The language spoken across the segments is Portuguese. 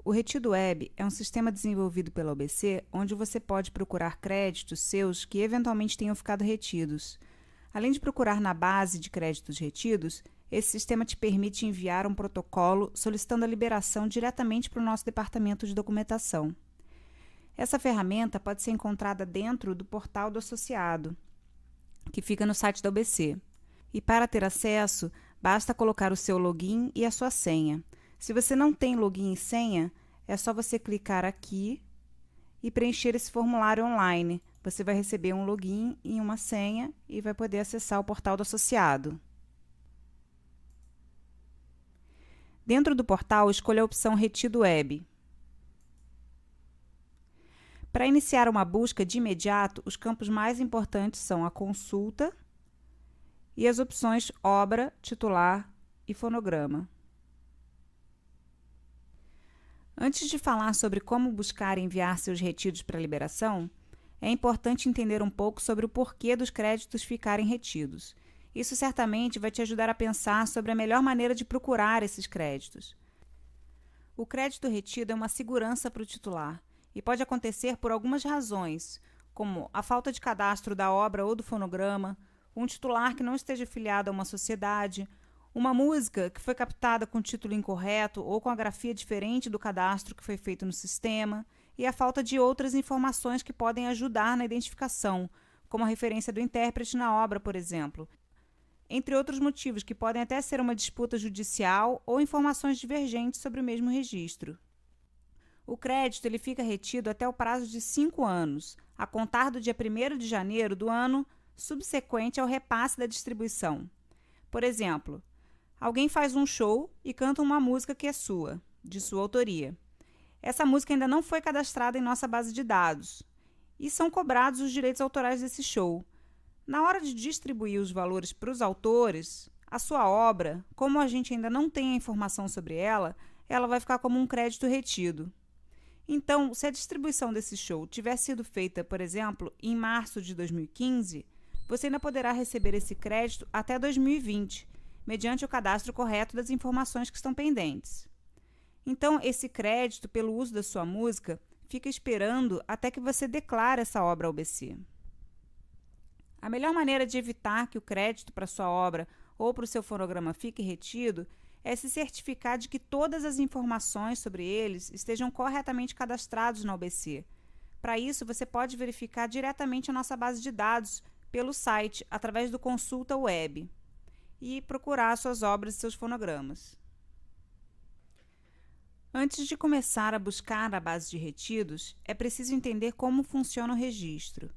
O Retido Web é um sistema desenvolvido pela UBC onde você pode procurar créditos seus que eventualmente tenham ficado retidos. Além de procurar na base de créditos retidos, esse sistema te permite enviar um protocolo solicitando a liberação diretamente para o nosso departamento de documentação. Essa ferramenta pode ser encontrada dentro do portal do associado, que fica no site da UBC. E para ter acesso, basta colocar o seu login e a sua senha. Se você não tem login e senha, é só você clicar aqui e preencher esse formulário online. Você vai receber um login e uma senha e vai poder acessar o portal do associado. Dentro do portal, escolha a opção Retido Web. Para iniciar uma busca de imediato, os campos mais importantes são a consulta e as opções obra, titular e fonograma. Antes de falar sobre como buscar e enviar seus retidos para liberação, é importante entender um pouco sobre o porquê dos créditos ficarem retidos. Isso certamente vai te ajudar a pensar sobre a melhor maneira de procurar esses créditos. O crédito retido é uma segurança para o titular e pode acontecer por algumas razões, como a falta de cadastro da obra ou do fonograma, um titular que não esteja afiliado a uma sociedade, uma música que foi captada com título incorreto ou com a grafia diferente do cadastro que foi feito no sistema, e a falta de outras informações que podem ajudar na identificação, como a referência do intérprete na obra, por exemplo, entre outros motivos que podem até ser uma disputa judicial ou informações divergentes sobre o mesmo registro. O crédito ele fica retido até o prazo de 5 anos, a contar do dia 1º de janeiro do ano subsequente ao repasse da distribuição. Por exemplo, alguém faz um show e canta uma música que é sua, de sua autoria. Essa música ainda não foi cadastrada em nossa base de dados e são cobrados os direitos autorais desse show. Na hora de distribuir os valores para os autores, a sua obra, como a gente ainda não tem a informação sobre ela, ela vai ficar como um crédito retido. Então, se a distribuição desse show tiver sido feita, por exemplo, em março de 2015, você ainda poderá receber esse crédito até 2020, mediante o cadastro correto das informações que estão pendentes. Então, esse crédito pelo uso da sua música fica esperando até que você declare essa obra ao UBC. A melhor maneira de evitar que o crédito para sua obra ou para o seu fonograma fique retido é se certificar de que todas as informações sobre eles estejam corretamente cadastrados na UBC. Para isso, você pode verificar diretamente a nossa base de dados pelo site, através do Consulta Web, e procurar suas obras e seus fonogramas. Antes de começar a buscar a base de retidos, é preciso entender como funciona o registro.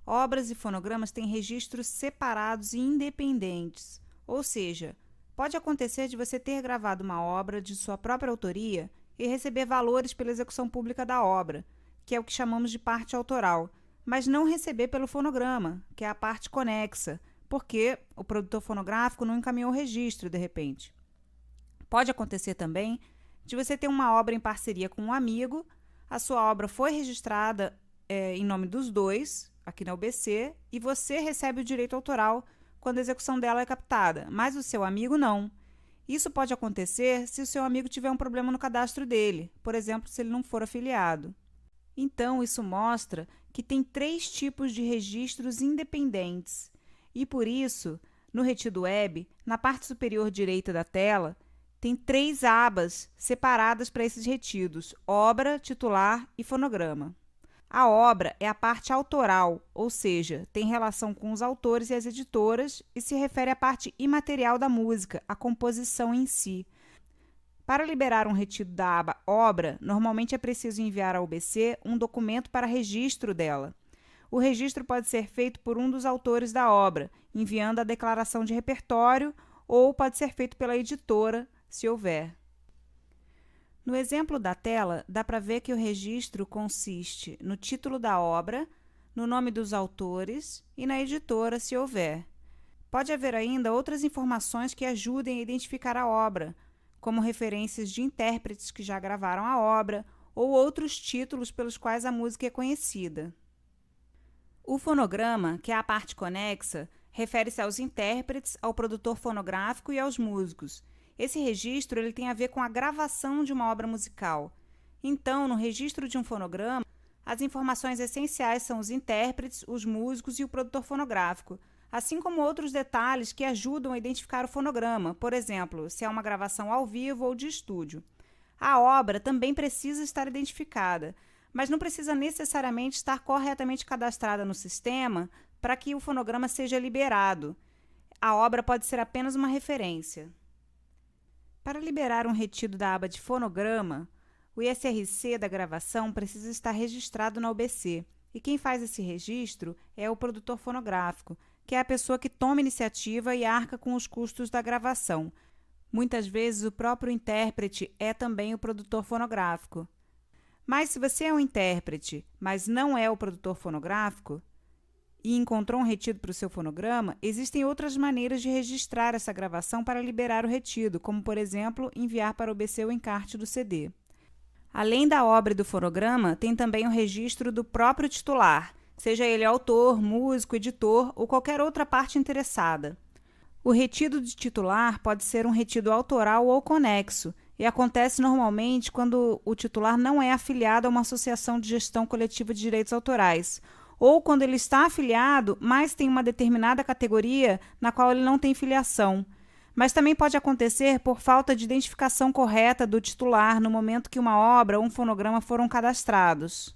Obras e fonogramas têm registros separados e independentes, ou seja, pode acontecer de você ter gravado uma obra de sua própria autoria e receber valores pela execução pública da obra, que é o que chamamos de parte autoral, mas não receber pelo fonograma, que é a parte conexa, porque o produtor fonográfico não encaminhou o registro de repente. Pode acontecer também de você ter uma obra em parceria com um amigo, a sua obra foi registrada em nome dos dois, aqui na UBC, e você recebe o direito autoral quando a execução dela é captada, mas o seu amigo não. Isso pode acontecer se o seu amigo tiver um problema no cadastro dele, por exemplo, se ele não for afiliado. Então, isso mostra que tem 3 tipos de registros independentes, e por isso, no Retido Web, na parte superior direita da tela, tem 3 abas separadas para esses retidos: obra, titular e fonograma. A obra é a parte autoral, ou seja, tem relação com os autores e as editoras e se refere à parte imaterial da música, a composição em si. Para liberar um retido da aba obra, normalmente é preciso enviar ao UBC um documento para registro dela. O registro pode ser feito por um dos autores da obra, enviando a declaração de repertório, ou pode ser feito pela editora, se houver. No exemplo da tela, dá para ver que o registro consiste no título da obra, no nome dos autores e na editora, se houver. Pode haver ainda outras informações que ajudem a identificar a obra, como referências de intérpretes que já gravaram a obra ou outros títulos pelos quais a música é conhecida. O fonograma, que é a parte conexa, refere-se aos intérpretes, ao produtor fonográfico e aos músicos. Esse registro ele tem a ver com a gravação de uma obra musical. Então, no registro de um fonograma, as informações essenciais são os intérpretes, os músicos e o produtor fonográfico, assim como outros detalhes que ajudam a identificar o fonograma, por exemplo, se é uma gravação ao vivo ou de estúdio. A obra também precisa estar identificada, mas não precisa necessariamente estar corretamente cadastrada no sistema para que o fonograma seja liberado. A obra pode ser apenas uma referência. Para liberar um retido da aba de fonograma, o ISRC da gravação precisa estar registrado na UBC, e quem faz esse registro é o produtor fonográfico, que é a pessoa que toma iniciativa e arca com os custos da gravação. Muitas vezes o próprio intérprete é também o produtor fonográfico. Mas se você é um intérprete, mas não é o produtor fonográfico, e encontrou um retido para o seu fonograma, existem outras maneiras de registrar essa gravação para liberar o retido, como, por exemplo, enviar para o UBC o encarte do CD. Além da obra e do fonograma, tem também o registro do próprio titular, seja ele autor, músico, editor ou qualquer outra parte interessada. O retido de titular pode ser um retido autoral ou conexo, e acontece normalmente quando o titular não é afiliado a uma associação de gestão coletiva de direitos autorais, ou quando ele está afiliado, mas tem uma determinada categoria na qual ele não tem filiação. Mas também pode acontecer por falta de identificação correta do titular no momento que uma obra ou um fonograma foram cadastrados.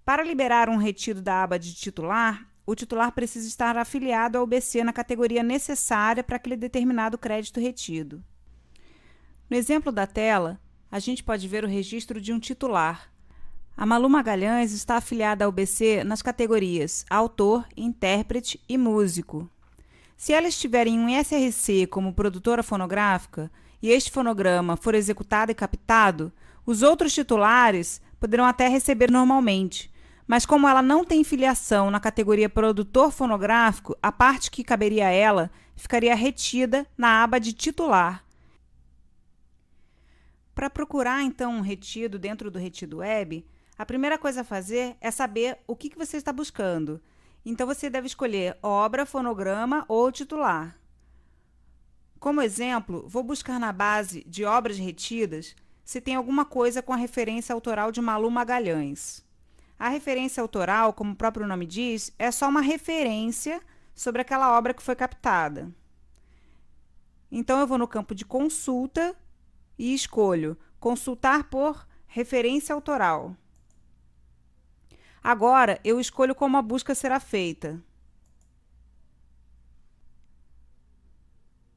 Para liberar um retido da aba de titular, o titular precisa estar afiliado ao UBC na categoria necessária para aquele determinado crédito retido. No exemplo da tela, a gente pode ver o registro de um titular. A Malu Magalhães está afiliada ao UBC nas categorias autor, intérprete e músico. Se ela estiver em um ISRC como produtora fonográfica e este fonograma for executado e captado, os outros titulares poderão até receber normalmente, mas como ela não tem filiação na categoria produtor fonográfico, a parte que caberia a ela ficaria retida na aba de titular. Para procurar, então, um retido dentro do retido web, a primeira coisa a fazer é saber o que você está buscando. Então, você deve escolher obra, fonograma ou titular. Como exemplo, vou buscar na base de obras retidas se tem alguma coisa com a referência autoral de Malu Magalhães. A referência autoral, como o próprio nome diz, é só uma referência sobre aquela obra que foi captada. Então, eu vou no campo de consulta e escolho consultar por referência autoral. Agora, eu escolho como a busca será feita.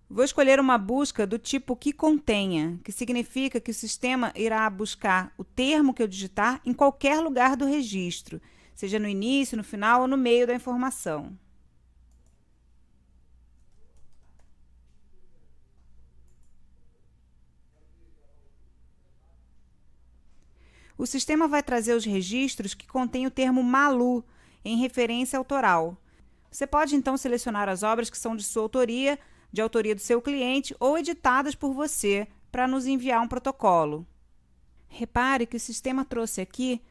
Vou escolher uma busca do tipo que contenha, que significa que o sistema irá buscar o termo que eu digitar em qualquer lugar do registro, seja no início, no final ou no meio da informação. O sistema vai trazer os registros que contêm o termo Malu, em referência autoral. Você pode, então, selecionar as obras que são de sua autoria, de autoria do seu cliente ou editadas por você, para nos enviar um protocolo. Repare que o sistema trouxe aqui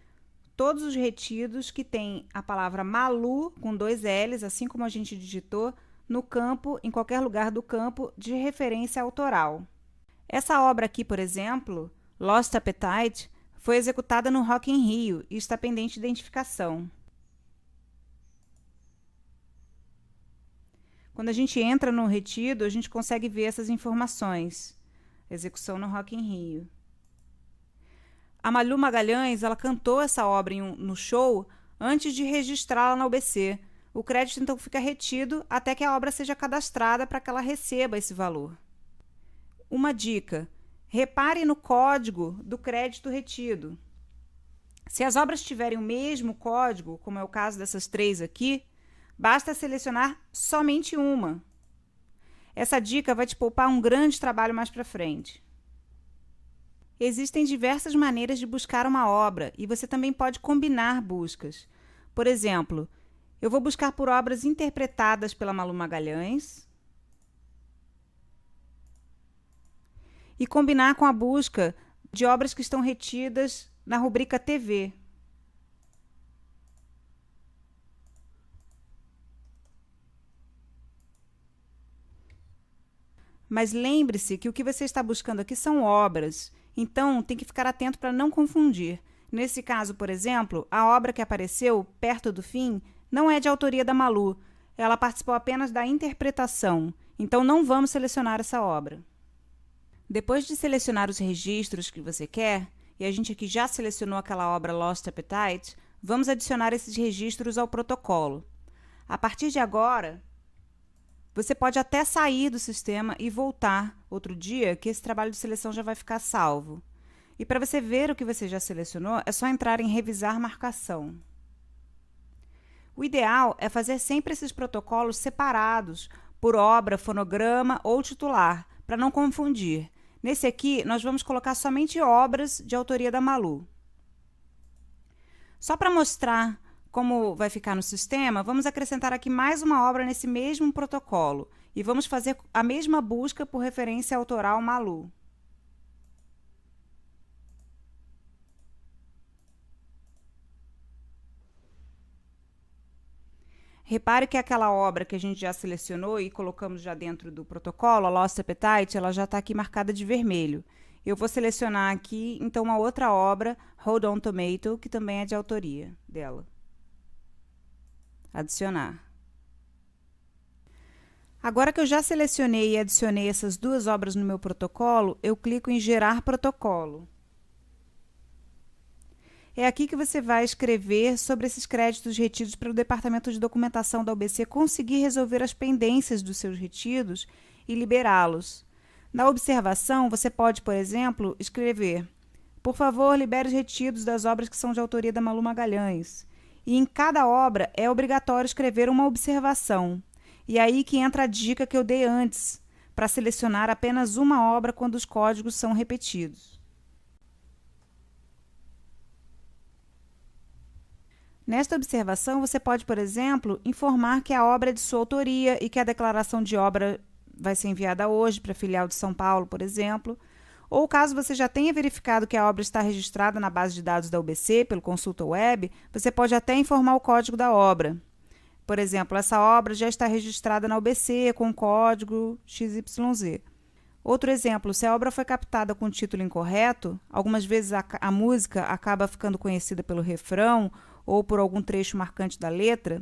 todos os retidos que têm a palavra Malu, com 2 L's, assim como a gente digitou, no campo, em qualquer lugar do campo de referência autoral. Essa obra aqui, por exemplo, Lost Appetite, foi executada no Rock in Rio e está pendente de identificação. Quando a gente entra no retido, a gente consegue ver essas informações. Execução no Rock in Rio. A Malu Magalhães, ela cantou essa obra no show antes de registrá-la na UBC. O crédito, então, fica retido até que a obra seja cadastrada para que ela receba esse valor. Uma dica: repare no código do crédito retido. Se as obras tiverem o mesmo código, como é o caso dessas 3 aqui, basta selecionar somente uma. Essa dica vai te poupar um grande trabalho mais para frente. Existem diversas maneiras de buscar uma obra e você também pode combinar buscas. Por exemplo, eu vou buscar por obras interpretadas pela Malu Magalhães e combinar com a busca de obras que estão retidas na rubrica TV. Mas lembre-se que o que você está buscando aqui são obras, Então, tem que ficar atento para não confundir. Nesse caso, por exemplo, a obra que apareceu perto do fim não é de autoria da Malu. Ela participou apenas da interpretação. Então, não vamos selecionar essa obra. Depois de selecionar os registros que você quer, e a gente aqui já selecionou aquela obra Lost Appetite, vamos adicionar esses registros ao protocolo. A partir de agora, você pode até sair do sistema e voltar outro dia, que esse trabalho de seleção já vai ficar salvo. E para você ver o que você já selecionou, é só entrar em Revisar Marcação. O ideal é fazer sempre esses protocolos separados, por obra, fonograma ou titular, para não confundir. Nesse aqui, nós vamos colocar somente obras de autoria da Malu. Só para mostrar como vai ficar no sistema, vamos acrescentar aqui mais uma obra nesse mesmo protocolo e vamos fazer a mesma busca por referência autoral Malu. Repare que aquela obra que a gente já selecionou e colocamos já dentro do protocolo, a Lost Appetite, ela já está aqui marcada de vermelho. Eu vou selecionar aqui, então, uma outra obra, Hold On Tomato, que também é de autoria dela. Adicionar. Agora que eu já selecionei e adicionei essas duas obras no meu protocolo, eu clico em Gerar Protocolo. É aqui que você vai escrever sobre esses créditos retidos para o Departamento de Documentação da UBC conseguir resolver as pendências dos seus retidos e liberá-los. Na observação, você pode, por exemplo, escrever: por favor, libere os retidos das obras que são de autoria da Malu Magalhães. E em cada obra é obrigatório escrever uma observação. E aí que entra a dica que eu dei antes, para selecionar apenas uma obra quando os códigos são repetidos. Nesta observação, você pode, por exemplo, informar que a obra é de sua autoria e que a declaração de obra vai ser enviada hoje para a filial de São Paulo, por exemplo. Ou caso você já tenha verificado que a obra está registrada na base de dados da UBC pelo Consulta Web, você pode até informar o código da obra. Por exemplo, essa obra já está registrada na UBC com o código XYZ. Outro exemplo, se a obra foi captada com o título incorreto, algumas vezes a música acaba ficando conhecida pelo refrão ou por algum trecho marcante da letra,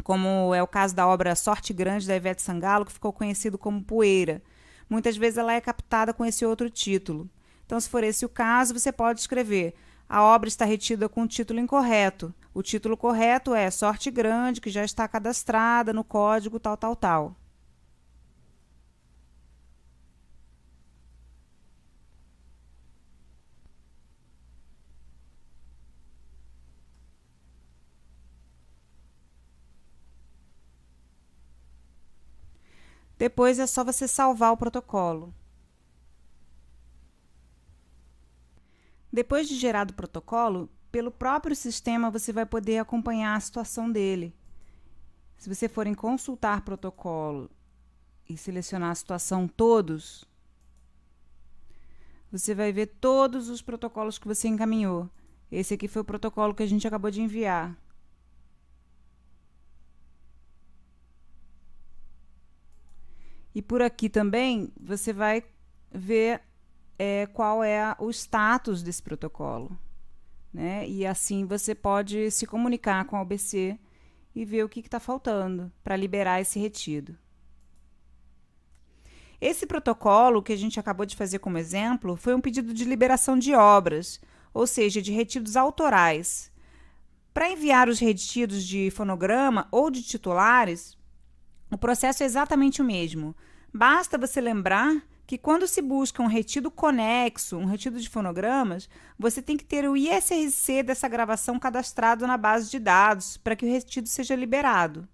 como é o caso da obra Sorte Grande, da Ivete Sangalo, que ficou conhecido como Poeira. Muitas vezes ela é captada com esse outro título. Então, se for esse o caso, você pode escrever: a obra está retida com o título incorreto. O título correto é Sorte Grande, que já está cadastrada no código tal, tal, tal. Depois é só você salvar o protocolo. Depois de gerado o protocolo, pelo próprio sistema você vai poder acompanhar a situação dele. Se você for em consultar protocolo e selecionar a situação todos, você vai ver todos os protocolos que você encaminhou. Esse aqui foi o protocolo que a gente acabou de enviar. E por aqui também você vai ver qual é o status desse protocolo, né? E assim você pode se comunicar com a UBC e ver o que está faltando para liberar esse retido. Esse protocolo que a gente acabou de fazer como exemplo foi um pedido de liberação de obras, ou seja, de retidos autorais. Para enviar os retidos de fonograma ou de titulares, o processo é exatamente o mesmo. Basta você lembrar que quando se busca um retido conexo, um retido de fonogramas, você tem que ter o ISRC dessa gravação cadastrado na base de dados para que o retido seja liberado.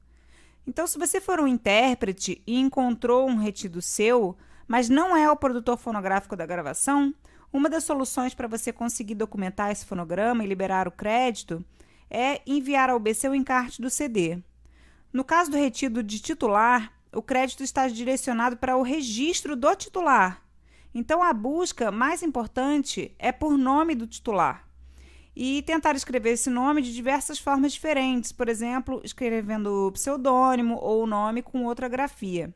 Então, se você for um intérprete e encontrou um retido seu, mas não é o produtor fonográfico da gravação, uma das soluções para você conseguir documentar esse fonograma e liberar o crédito é enviar ao UBC o encarte do CD. No caso do retido de titular, o crédito está direcionado para o registro do titular. Então, a busca mais importante é por nome do titular. E tentar escrever esse nome de diversas formas diferentes, por exemplo, escrevendo pseudônimo ou nome com outra grafia.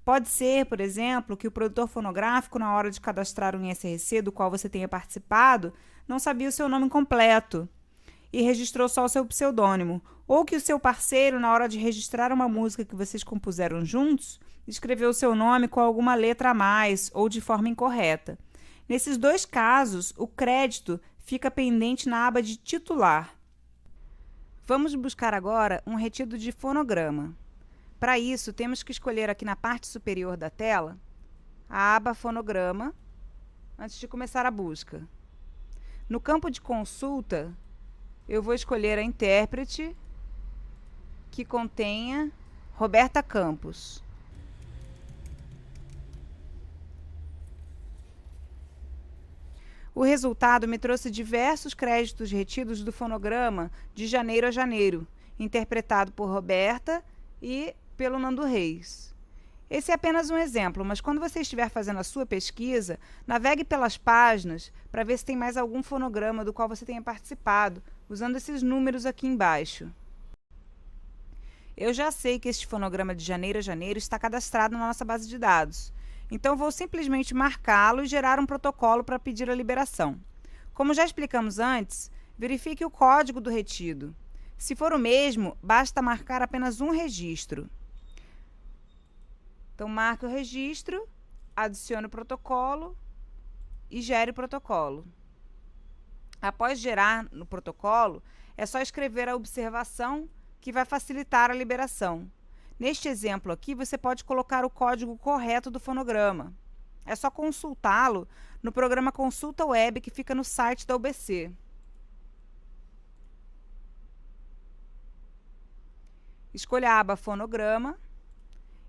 Pode ser, por exemplo, que o produtor fonográfico, na hora de cadastrar um ISRC do qual você tenha participado, não sabia o seu nome completo e registrou só o seu pseudônimo. Ou que o seu parceiro, na hora de registrar uma música que vocês compuseram juntos, escreveu o seu nome com alguma letra a mais ou de forma incorreta. Nesses dois casos, o crédito fica pendente na aba de titular. Vamos buscar agora um retido de fonograma. Para isso, temos que escolher aqui na parte superior da tela a aba Fonograma, antes de começar a busca. No campo de consulta, eu vou escolher a intérprete que contenha Roberta Campos. O resultado me trouxe diversos créditos retidos do fonograma de janeiro a janeiro, interpretado por Roberta e pelo Nando Reis. Esse é apenas um exemplo, mas quando você estiver fazendo a sua pesquisa, navegue pelas páginas para ver se tem mais algum fonograma do qual você tenha participado, usando esses números aqui embaixo. Eu já sei que este fonograma de janeiro a janeiro está cadastrado na nossa base de dados. Então, vou simplesmente marcá-lo e gerar um protocolo para pedir a liberação. Como já explicamos antes, verifique o código do retido. Se for o mesmo, basta marcar apenas um registro. Então, marque o registro, adicione o protocolo e gere o protocolo. Após gerar no protocolo, é só escrever a observação que vai facilitar a liberação. Neste exemplo aqui, você pode colocar o código correto do fonograma. É só consultá-lo no programa Consulta Web que fica no site da UBC. Escolha a aba Fonograma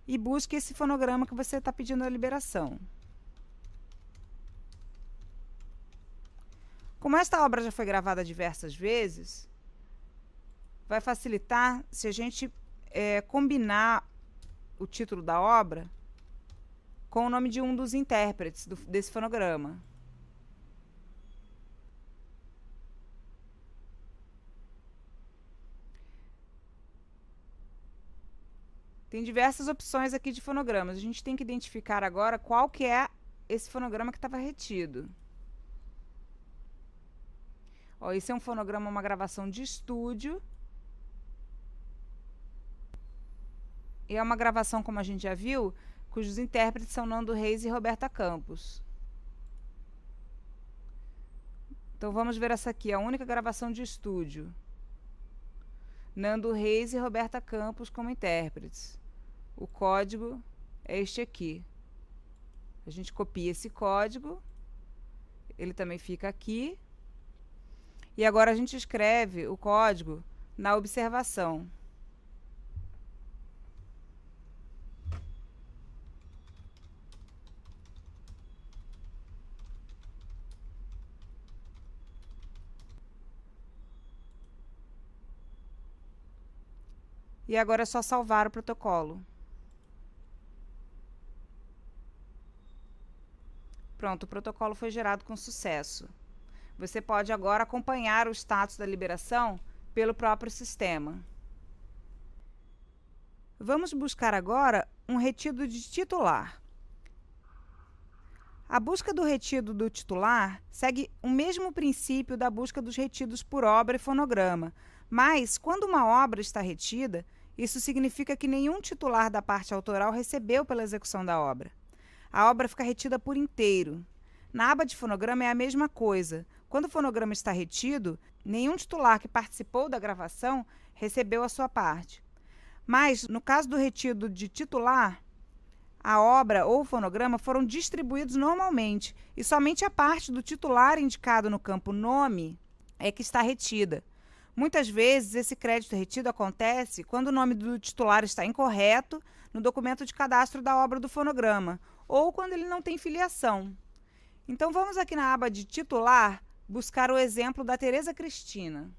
e busque esse fonograma que você está pedindo a liberação. Como esta obra já foi gravada diversas vezes, vai facilitar se a gente combinar o título da obra com o nome de um dos intérpretes desse fonograma. Tem diversas opções aqui de fonogramas. A gente tem que identificar agora qual que é esse fonograma que estava retido. Ó, esse é um fonograma, uma gravação de estúdio. E é uma gravação, como a gente já viu, cujos intérpretes são Nando Reis e Roberta Campos. Então, vamos ver essa aqui, a única gravação de estúdio. Nando Reis e Roberta Campos como intérpretes. O código é este aqui. A gente copia esse código, ele também fica aqui. E agora a gente escreve o código na observação. E agora é só salvar o protocolo. Pronto, o protocolo foi gerado com sucesso. Você pode agora acompanhar o status da liberação pelo próprio sistema. Vamos buscar agora um retido de titular. A busca do retido do titular segue o mesmo princípio da busca dos retidos por obra e fonograma, mas, quando uma obra está retida, isso significa que nenhum titular da parte autoral recebeu pela execução da obra. A obra fica retida por inteiro. Na aba de fonograma é a mesma coisa. Quando o fonograma está retido, nenhum titular que participou da gravação recebeu a sua parte. Mas, no caso do retido de titular, a obra ou o fonograma foram distribuídos normalmente e somente a parte do titular indicado no campo nome é que está retida. Muitas vezes, esse crédito retido acontece quando o nome do titular está incorreto no documento de cadastro da obra do fonograma, ou quando ele não tem filiação. Então, vamos aqui na aba de titular buscar o exemplo da Tereza Cristina.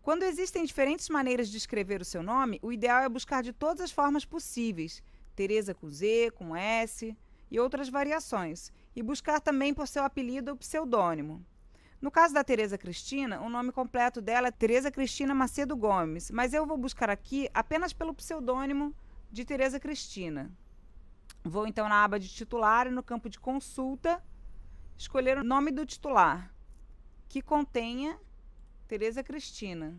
Quando existem diferentes maneiras de escrever o seu nome, o ideal é buscar de todas as formas possíveis, Tereza com Z, com S e outras variações, e buscar também por seu apelido ou pseudônimo. No caso da Tereza Cristina, o nome completo dela é Tereza Cristina Macedo Gomes, mas eu vou buscar aqui apenas pelo pseudônimo de Tereza Cristina. Vou então na aba de titular e no campo de consulta escolher o nome do titular, que contenha Tereza Cristina.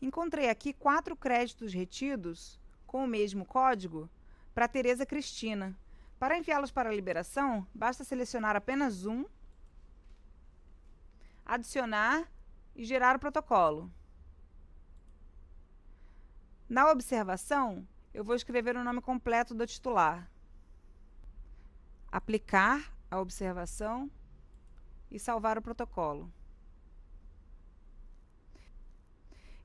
Encontrei aqui 4 créditos retidos com o mesmo código para Tereza Cristina. Para enviá-los para a liberação, basta selecionar apenas um, adicionar e gerar o protocolo. Na observação, eu vou escrever o nome completo do titular. Aplicar a observação e salvar o protocolo.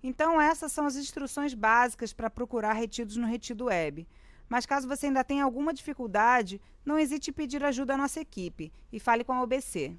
Então, essas são as instruções básicas para procurar retidos no Retido Web. Mas caso você ainda tenha alguma dificuldade, não hesite em pedir ajuda à nossa equipe e fale com a OBC.